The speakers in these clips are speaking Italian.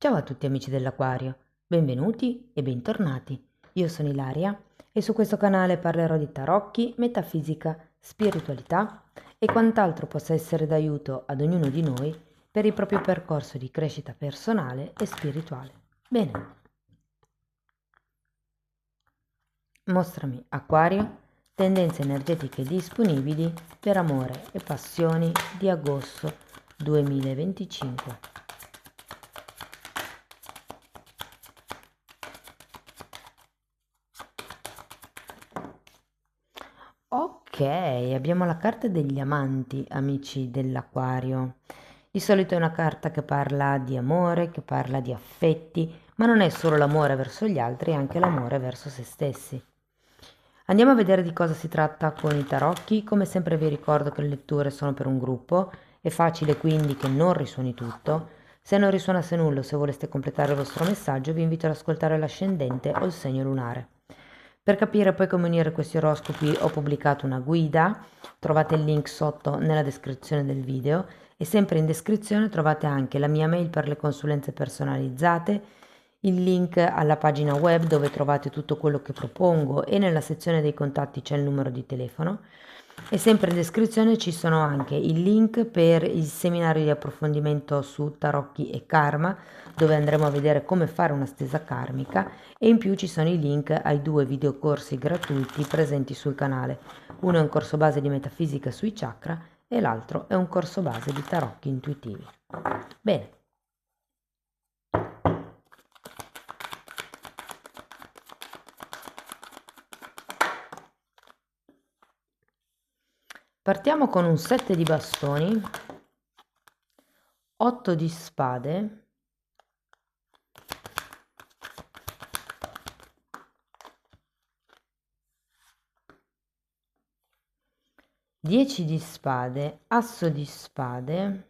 Ciao a tutti amici dell'Aquario, benvenuti e bentornati. Io sono Ilaria e su questo canale parlerò di tarocchi, metafisica, spiritualità e quant'altro possa essere d'aiuto ad ognuno di noi per il proprio percorso di crescita personale e spirituale. Bene, mostrami Acquario, tendenze energetiche disponibili per amore e passioni di agosto 2025. Ok, abbiamo la carta degli amanti, amici dell'Aquario. Di solito è una carta che parla di amore, che parla di affetti, ma non è solo l'amore verso gli altri, è anche l'amore verso se stessi. Andiamo a vedere di cosa si tratta con i tarocchi. Come sempre vi ricordo che le letture sono per un gruppo, è facile quindi che non risuoni tutto. Se non risuonasse nulla o se voleste completare il vostro messaggio, vi invito ad ascoltare l'ascendente o il segno lunare. Per capire poi come unire questi oroscopi ho pubblicato una guida, trovate il link sotto nella descrizione del video e sempre in descrizione trovate anche la mia mail per le consulenze personalizzate, il link alla pagina web dove trovate tutto quello che propongo e nella sezione dei contatti c'è il numero di telefono e sempre in descrizione ci sono anche il link per il seminario di approfondimento su tarocchi e karma dove andremo a vedere come fare una stesa karmica e in più ci sono i link ai 2 videocorsi gratuiti presenti sul canale. Uno è un corso base di metafisica sui chakra e l'altro è un corso base di tarocchi intuitivi. Bene. Partiamo con un 7 di bastoni, 8 di spade, 10 di spade, asso di spade,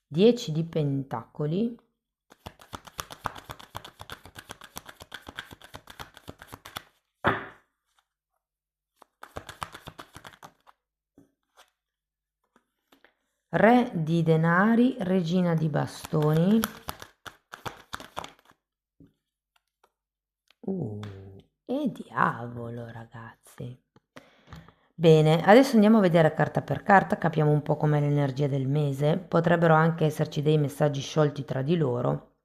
10 di pentacoli, re di denari, regina di bastoni, e diavolo ragazzi. Bene, adesso andiamo a vedere carta per carta, capiamo un po' com'è l'energia del mese, potrebbero anche esserci dei messaggi sciolti tra di loro,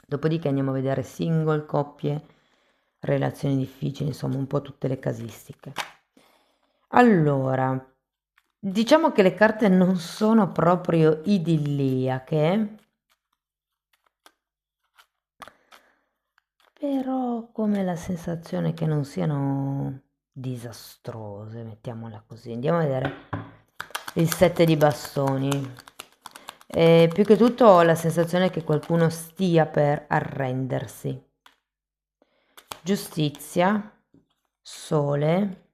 dopodiché andiamo a vedere single, coppie, relazioni difficili, insomma un po' tutte le casistiche. Allora, diciamo che le carte non sono proprio idilliache, però ho come la sensazione che non siano disastrose, mettiamola così. Andiamo a vedere il 7 di bastoni. Più che tutto ho la sensazione che qualcuno stia per arrendersi. Giustizia, sole.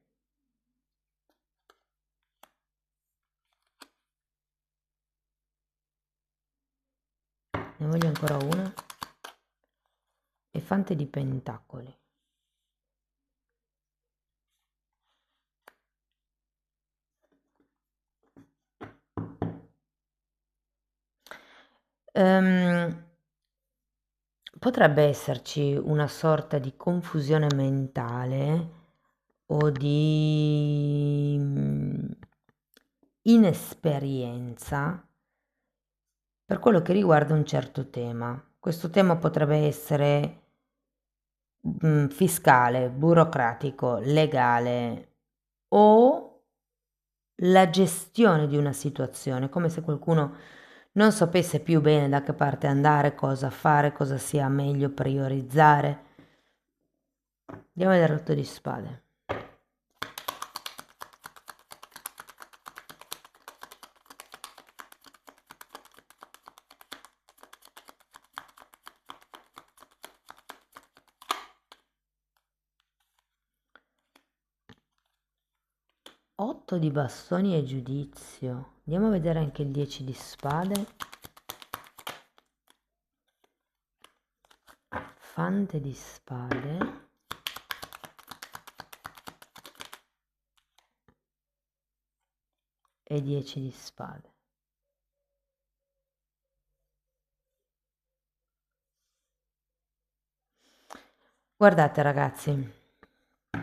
Ne voglio ancora una. E fante di pentacoli. Ehm, Potrebbe esserci una sorta di confusione mentale o di inesperienza per quello che riguarda un certo tema. Questo tema potrebbe essere fiscale, burocratico, legale o la gestione di una situazione, come se qualcuno non sapesse più bene da che parte andare, cosa fare, cosa sia meglio priorizzare. Andiamo a vedere l'otto di spade. Otto di bastoni e giudizio. Andiamo a vedere anche il 10 di spade. Fante di spade. E 10 di spade. Guardate ragazzi, la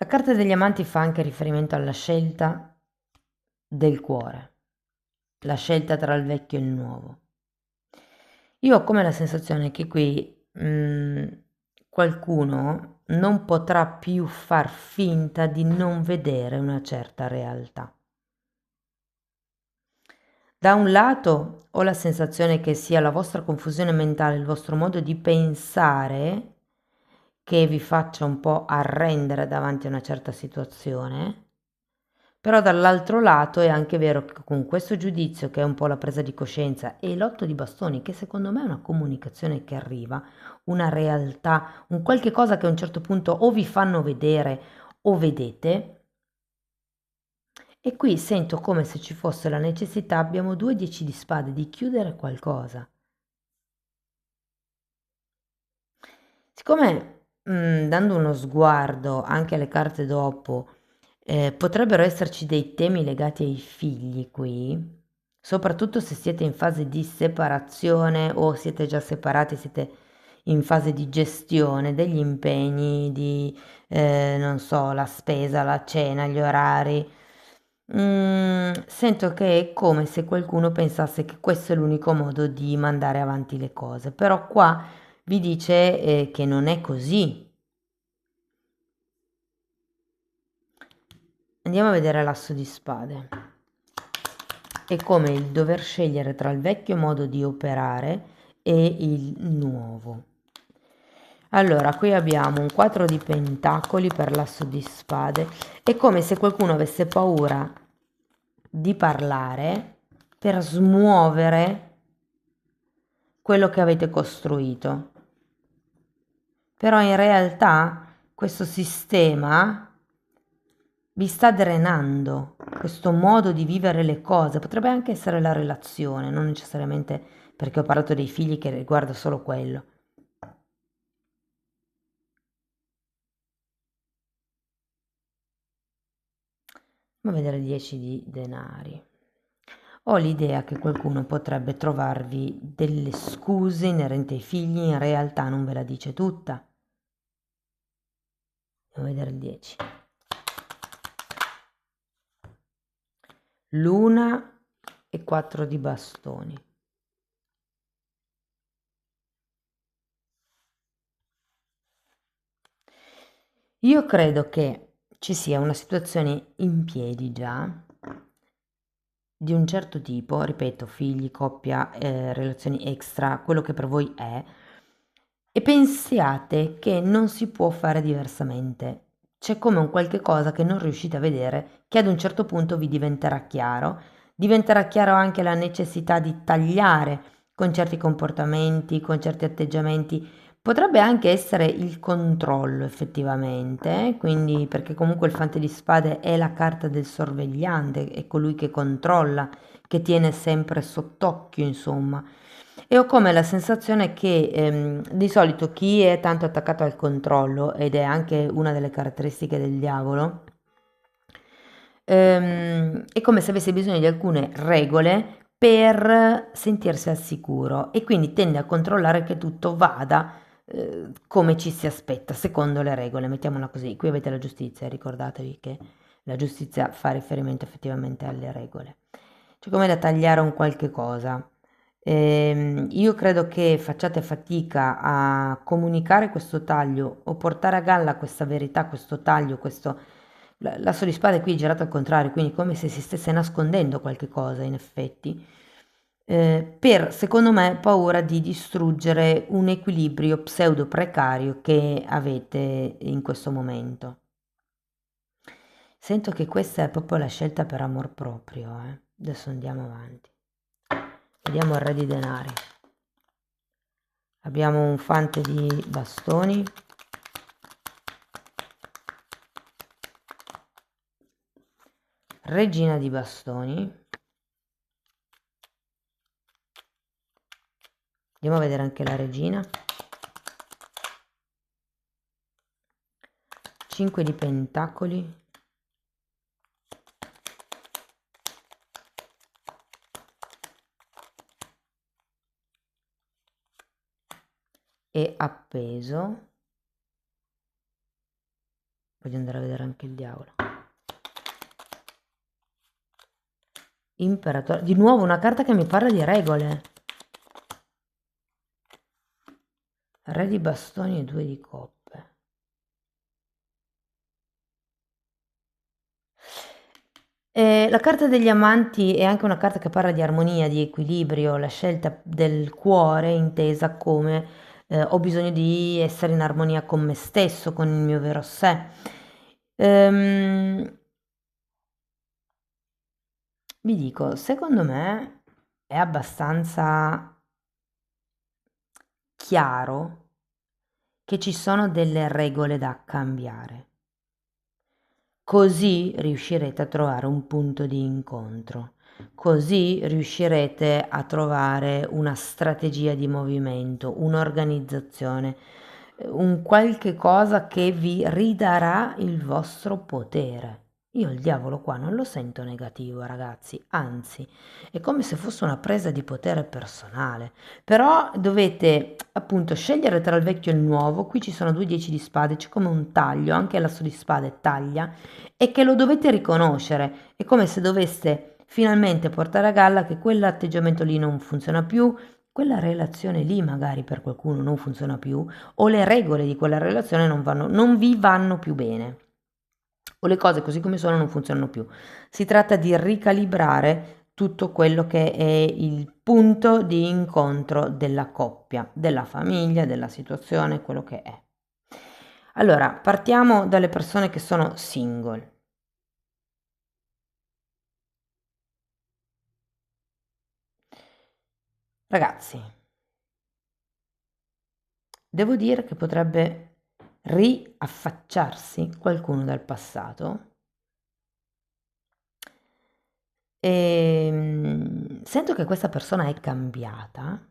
carta degli amanti fa anche riferimento alla scelta del cuore, la scelta tra il vecchio e il nuovo. Io ho come la sensazione che qui qualcuno non potrà più far finta di non vedere una certa realtà. Da un lato ho la sensazione che sia la vostra confusione mentale, il vostro modo di pensare che vi faccia un po' arrendere davanti a una certa situazione, però dall'altro lato è anche vero che con questo giudizio, che è un po' la presa di coscienza, e l'otto di bastoni, che secondo me è una comunicazione che arriva, una realtà, un qualche cosa che a un certo punto o vi fanno vedere o vedete, e qui sento come se ci fosse la necessità, abbiamo 2 10 di spade, di chiudere qualcosa. Siccome, dando uno sguardo anche alle carte dopo, potrebbero esserci dei temi legati ai figli qui, soprattutto se siete in fase di separazione o siete già separati, siete in fase di gestione degli impegni, di, non so, la spesa, la cena, gli orari. Sento che è come se qualcuno pensasse che questo è l'unico modo di mandare avanti le cose, però qua vi dice che non è così. Andiamo a vedere l'asso di spade. È come il dover scegliere tra il vecchio modo di operare e il nuovo. Allora, qui abbiamo un 4 di pentacoli per l'asso di spade. È come se qualcuno avesse paura di parlare per smuovere quello che avete costruito. Però in realtà questo sistema vi sta drenando, questo modo di vivere le cose. Potrebbe anche essere la relazione, non necessariamente perché ho parlato dei figli che riguarda solo quello. Andiamo a vedere 10 di denari. Ho l'idea che qualcuno potrebbe trovarvi delle scuse inerenti ai figli, in realtà non ve la dice tutta. Andiamo a vedere il 10. Luna e 4 di bastoni. Io credo che ci sia una situazione in piedi già di un certo tipo, ripeto, figli, coppia, relazioni extra, quello che per voi è, e pensiate che non si può fare diversamente. C'è come un qualche cosa che non riuscite a vedere, che ad un certo punto vi diventerà chiaro. Diventerà chiaro anche la necessità di tagliare con certi comportamenti, con certi atteggiamenti. Potrebbe anche essere il controllo effettivamente, quindi perché comunque il fante di spade è la carta del sorvegliante, è colui che controlla, che tiene sempre sott'occhio, insomma. E ho come la sensazione che di solito chi è tanto attaccato al controllo, ed è anche una delle caratteristiche del diavolo, è come se avesse bisogno di alcune regole per sentirsi al sicuro e quindi tende a controllare che tutto vada come ci si aspetta, secondo le regole, mettiamola così. Qui avete la giustizia, ricordatevi che la giustizia fa riferimento effettivamente alle regole. C'è come da tagliare un qualche cosa. Io credo che facciate fatica a comunicare questo taglio o portare a galla questa verità, questo taglio, questo... L'asso di spade qui è girato al contrario, quindi come se si stesse nascondendo qualche cosa in effetti, per, secondo me, paura di distruggere un equilibrio pseudo precario che avete in questo momento. Sento che questa è proprio la scelta per amor proprio, eh. Adesso andiamo avanti. Vediamo il re di denari. Abbiamo un fante di bastoni. Regina di bastoni. Andiamo a vedere anche la regina. 5 di pentacoli. e appeso. Voglio andare a vedere anche il diavolo. Imperatore, di nuovo una carta che mi parla di regole. Re di bastoni e 2 di coppe. La carta degli amanti è anche una carta che parla di armonia, di equilibrio, la scelta del cuore intesa come ho bisogno di essere in armonia con me stesso, con il mio vero sé. Vi dico, secondo me è abbastanza chiaro che ci sono delle regole da cambiare. Così riuscirete a trovare un punto di incontro, così riuscirete a trovare una strategia di movimento, un'organizzazione, un qualche cosa che vi ridarà il vostro potere. Io il diavolo qua non lo sento negativo, ragazzi, anzi, è come se fosse una presa di potere personale. Però dovete appunto scegliere tra il vecchio e il nuovo. Qui ci sono 2 10 di spade, c'è come un taglio, anche l'asso di spade taglia e che lo dovete riconoscere. È come se doveste finalmente portare a galla che quell'atteggiamento lì non funziona più, quella relazione lì magari per qualcuno non funziona più, o le regole di quella relazione non vi vanno più bene, o le cose così come sono non funzionano più. Si tratta di ricalibrare tutto quello che è il punto di incontro della coppia, della famiglia, della situazione, quello che è. Allora, partiamo dalle persone che sono single. Ragazzi, devo dire che potrebbe riaffacciarsi qualcuno dal passato. Sento che questa persona è cambiata,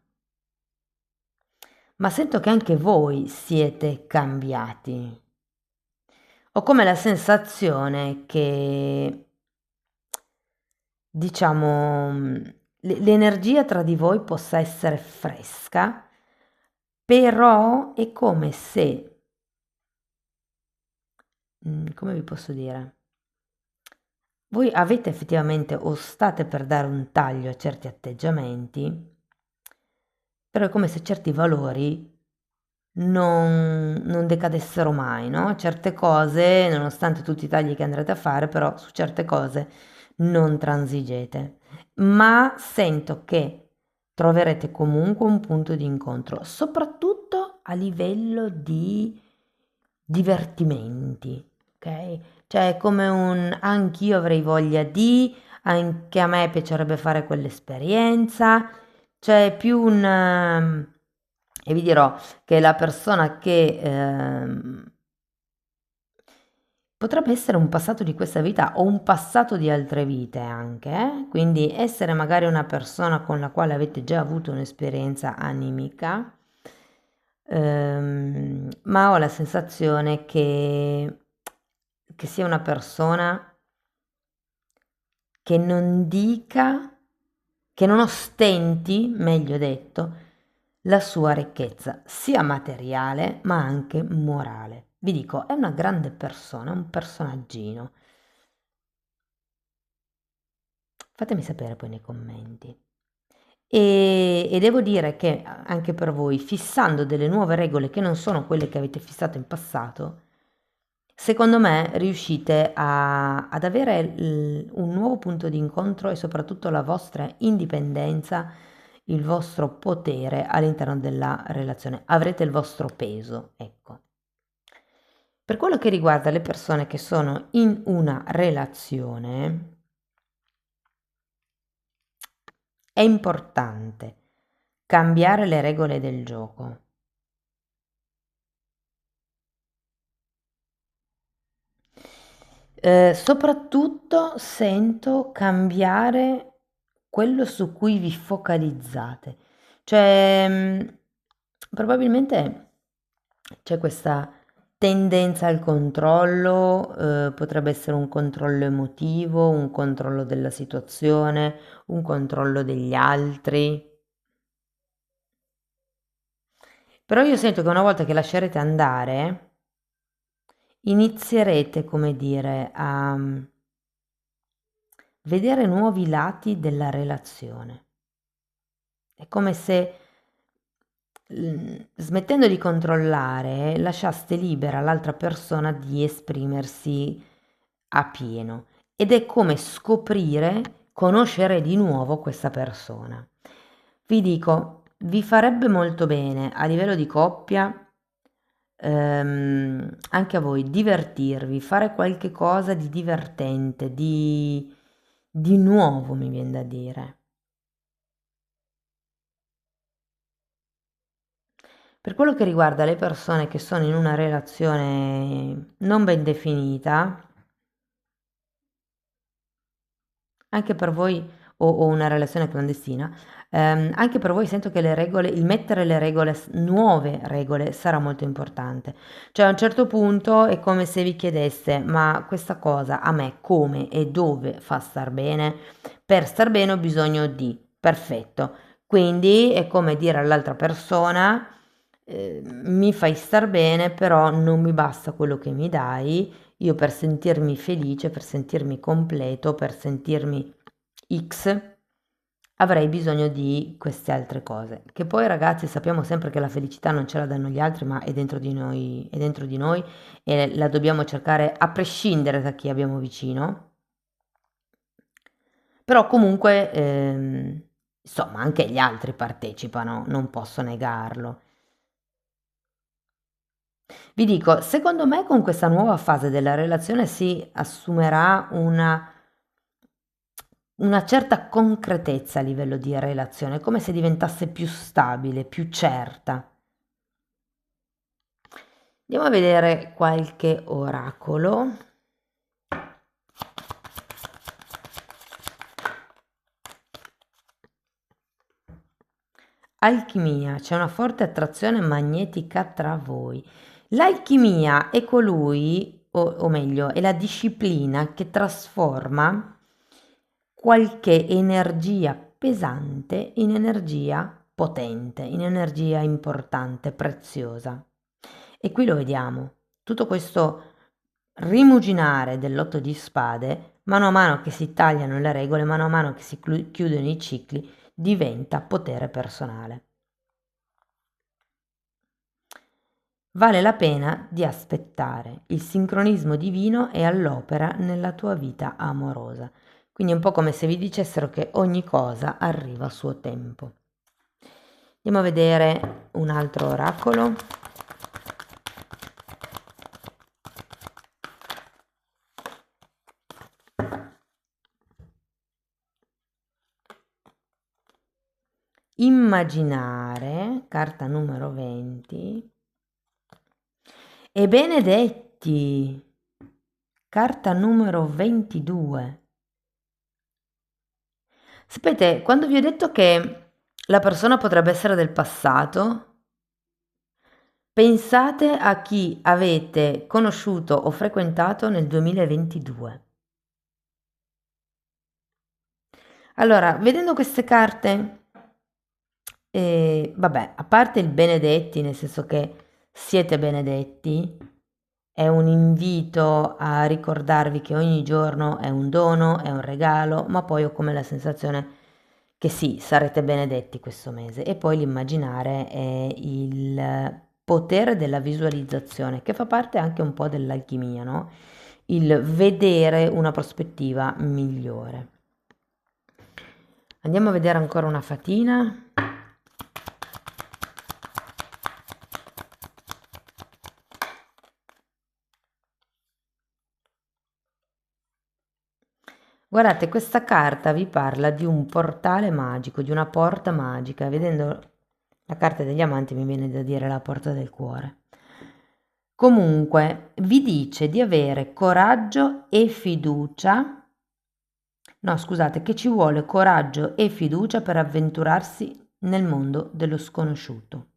ma sento che anche voi siete cambiati. Ho come la sensazione che, diciamo, l'energia tra di voi possa essere fresca, però è come se, come vi posso dire? Voi avete effettivamente o state per dare un taglio a certi atteggiamenti, però è come se certi valori non decadessero mai, no? Certe cose, nonostante tutti i tagli che andrete a fare, però su certe cose non transigete. Ma sento che troverete comunque un punto di incontro, soprattutto a livello di divertimenti, ok? Cioè è come un anch'io avrei voglia di, anche a me piacerebbe fare quell'esperienza, cioè è più un... e vi dirò che la persona che potrebbe essere un passato di questa vita o un passato di altre vite anche, quindi essere magari una persona con la quale avete già avuto un'esperienza animica, ma ho la sensazione che sia una persona che non dica, che non ostenti, meglio detto, la sua ricchezza, sia materiale ma anche morale. Vi dico, è una grande persona, un personaggino. Fatemi sapere poi nei commenti. E devo dire che anche per voi, fissando delle nuove regole che non sono quelle che avete fissato in passato, secondo me riuscite ad avere un nuovo punto di incontro e soprattutto la vostra indipendenza, il vostro potere all'interno della relazione. Avrete il vostro peso, ecco. Per quello che riguarda le persone che sono in una relazione, è importante cambiare le regole del gioco. Soprattutto sento cambiare quello su cui vi focalizzate. Cioè, probabilmente c'è questa tendenza al controllo, potrebbe essere un controllo emotivo, un controllo della situazione, un controllo degli altri. Però io sento che una volta che lascerete andare, inizierete, come dire, a vedere nuovi lati della relazione. È come se smettendo di controllare, lasciaste libera l'altra persona di esprimersi a pieno. Ed è come scoprire, conoscere di nuovo questa persona. Vi dico, vi farebbe molto bene a livello di coppia, anche a voi, divertirvi, fare qualche cosa di divertente, di nuovo, mi viene da dire. Per quello che riguarda le persone che sono in una relazione non ben definita, anche per voi, o una relazione clandestina, anche per voi sento che le regole, il mettere le regole, nuove regole, sarà molto importante. Cioè a un certo punto è come se vi chiedeste, ma questa cosa a me come e dove fa star bene? Per star bene ho bisogno di, perfetto. Quindi è come dire all'altra persona, mi fai star bene, però non mi basta quello che mi dai. Io per sentirmi felice, per sentirmi completo, per sentirmi X, avrei bisogno di queste altre cose. Che poi ragazzi sappiamo sempre che la felicità non ce la danno gli altri, ma è dentro di noi e la dobbiamo cercare a prescindere da chi abbiamo vicino. Però comunque, insomma, anche gli altri partecipano, non posso negarlo. Vi dico, secondo me con questa nuova fase della relazione si assumerà una certa concretezza a livello di relazione, come se diventasse più stabile, più certa. Andiamo a vedere qualche oracolo. Alchimia, c'è una forte attrazione magnetica tra voi. L'alchimia è colui, o meglio, è la disciplina che trasforma qualche energia pesante in energia potente, in energia importante, preziosa. E qui lo vediamo, tutto questo rimuginare dell'otto di spade, mano a mano che si tagliano le regole, mano a mano che si chiudono i cicli, diventa potere personale. Vale la pena di aspettare, il sincronismo divino è all'opera nella tua vita amorosa. Quindi è un po' come se vi dicessero che ogni cosa arriva a suo tempo. Andiamo a vedere un altro oracolo. Immaginare, carta numero 20, e benedetti, carta numero 22. Sapete, quando vi ho detto che la persona potrebbe essere del passato, pensate a chi avete conosciuto o frequentato nel 2022. Allora, vedendo queste carte, vabbè, a parte il benedetti, nel senso che siete benedetti, è un invito a ricordarvi che ogni giorno è un dono, è un regalo, ma poi ho come la sensazione che sì, sarete benedetti questo mese. E poi l'immaginare è il potere della visualizzazione, che fa parte anche un po' dell'alchimia, no? Il vedere una prospettiva migliore. Andiamo a vedere ancora una fatina. Guardate, questa carta vi parla di un portale magico, di una porta magica. Vedendo la carta degli amanti mi viene da dire la porta del cuore. Comunque, vi dice di avere coraggio e fiducia. No, scusate, che ci vuole coraggio e fiducia per avventurarsi nel mondo dello sconosciuto,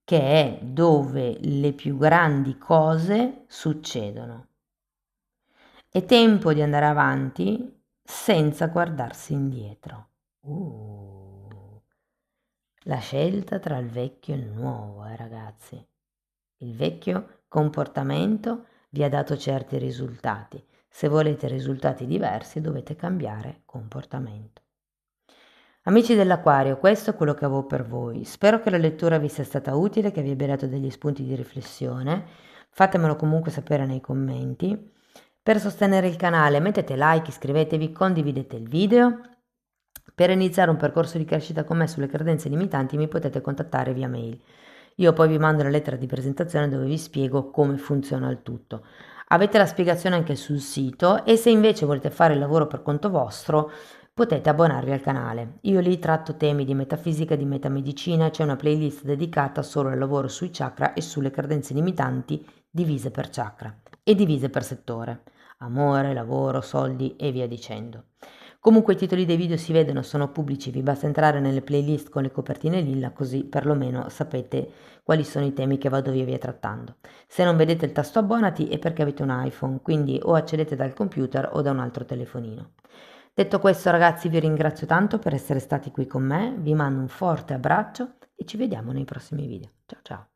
che è dove le più grandi cose succedono. È tempo di andare avanti senza guardarsi indietro. la scelta tra il vecchio e il nuovo, ragazzi. Il vecchio comportamento vi ha dato certi risultati. Se volete risultati diversi dovete cambiare comportamento. Amici dell'Aquario, questo è quello che avevo per voi. Spero che la lettura vi sia stata utile, che vi abbia dato degli spunti di riflessione. Fatemelo comunque sapere nei commenti. Per sostenere il canale mettete like, iscrivetevi, condividete il video. Per iniziare un percorso di crescita con me sulle credenze limitanti mi potete contattare via mail. Io poi vi mando la lettera di presentazione dove vi spiego come funziona il tutto. Avete la spiegazione anche sul sito e se invece volete fare il lavoro per conto vostro potete abbonarvi al canale. Io lì tratto temi di metafisica e di metamedicina, c'è una playlist dedicata solo al lavoro sui chakra e sulle credenze limitanti divise per chakra e divise per settore. Amore, lavoro, soldi e via dicendo. Comunque i titoli dei video si vedono, sono pubblici, vi basta entrare nelle playlist con le copertine lilla così perlomeno sapete quali sono i temi che vado via trattando. Se non vedete il tasto abbonati è perché avete un iPhone, quindi o accedete dal computer o da un altro telefonino. Detto questo ragazzi vi ringrazio tanto per essere stati qui con me, vi mando un forte abbraccio e ci vediamo nei prossimi video. Ciao ciao!